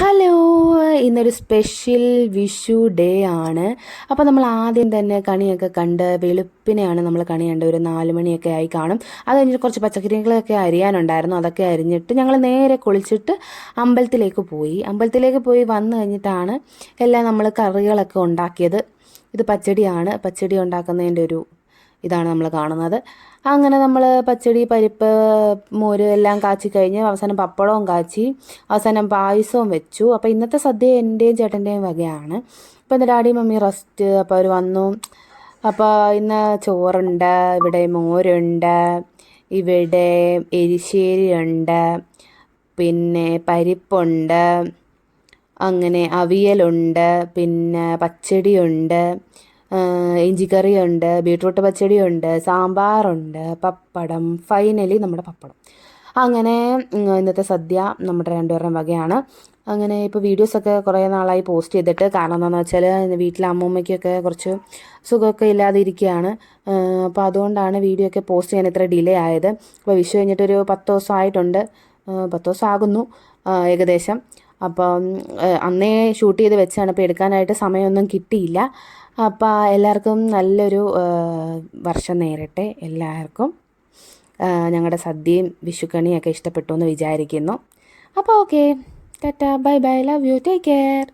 Hello, ഇന്നൊരു special Vishu day ആണ്. അപ്പോൾ നമ്മൾ ആദ്യം തന്നെ കണിയൊക്കെ കണ്ട് വെളുപ്പിനെയാണ് നമ്മൾ കണി കണ്ട് ഒരു 4 മണിയൊക്കെ ആയി കാണും. അത് കഴിഞ്ഞിട്ട് കുറച്ച് പച്ചക്കറികളൊക്കെ അരിയാനുണ്ടായിരുന്നു. അതൊക്കെ അരിഞ്ഞിട്ട് ഞങ്ങൾ നേരെ കുളിച്ചിട്ട് അമ്പലത്തിലേക്ക് പോയി വന്നു കഴിഞ്ഞിട്ടാണ് എല്ലാം നമ്മൾ കറികളൊക്കെ ഉണ്ടാക്കിയത്. ഇത് പച്ചടിയാണ്. പച്ചടി ഉണ്ടാക്കുന്നതിൻ്റെ ഒരു ഇതാണ് നമ്മൾ കാണുന്നത്. അങ്ങനെ നമ്മൾ പച്ചടി, പരിപ്പ്, മോര് എല്ലാം കാച്ചി കഴിഞ്ഞ് അവസാനം പപ്പടവും കാച്ചി അവസാനം പായസവും വെച്ചു. അപ്പോൾ ഇന്നത്തെ സദ്യ എൻ്റെയും ചേട്ടൻ്റെയും വകയാണ്. അപ്പോൾ ഇന്ന് ഡാഡി മമ്മി റെസ്റ്റ്. അപ്പോൾ അവർ വന്നു. അപ്പോൾ ഇന്ന് ചോറുണ്ട്, ഇവിടെ മോരുണ്ട്, ഇവിടെ എരിശ്ശേരി ഉണ്ട്, പിന്നെ പരിപ്പുണ്ട്, അങ്ങനെ അവിയലുണ്ട്, പിന്നെ പച്ചടിയുണ്ട്, ഇഞ്ചിക്കറിയുണ്ട്, ബീട്രൂട്ട് പച്ചടിയുണ്ട്, സാമ്പാറുണ്ട്, പപ്പടം, ഫൈനലി നമ്മുടെ പപ്പടം. അങ്ങനെ ഇന്നത്തെ സദ്യ നമ്മുടെ രണ്ടുപേരുടെയും വകയാണ്. അങ്ങനെ ഇപ്പോൾ വീഡിയോസൊക്കെ കുറേ നാളായി പോസ്റ്റ് ചെയ്തിട്ട്. കാരണം എന്താണെന്ന് വെച്ചാൽ വീട്ടിലെ അമ്മൂമ്മയ്ക്കൊക്കെ കുറച്ച് സുഖമൊക്കെ ഇല്ലാതെ ഇരിക്കുകയാണ്. അപ്പോൾ അതുകൊണ്ടാണ് വീഡിയോ ഒക്കെ പോസ്റ്റ് ചെയ്യാൻ ഇത്ര ഡിലേ ആയത്. അപ്പോൾ വിഷു കഴിഞ്ഞിട്ടൊരു 10 ദിവസം ആയിട്ടുണ്ട്. 10 ദിവസം ആകുന്നു ഏകദേശം. അപ്പം അന്നേ ഷൂട്ട് ചെയ്ത് വെച്ചാണ്. അപ്പോൾ എടുക്കാനായിട്ട് സമയമൊന്നും കിട്ടിയില്ല. അപ്പോൾ എല്ലാവർക്കും നല്ലൊരു വർഷം നേരട്ടെ. എല്ലാവർക്കും ഞങ്ങളുടെ സദ്യയും വിഷുക്കണിയൊക്കെ ഇഷ്ടപ്പെട്ടു എന്ന് വിചാരിക്കുന്നു. അപ്പോൾ okay, Tata, bye bye, love you, take care.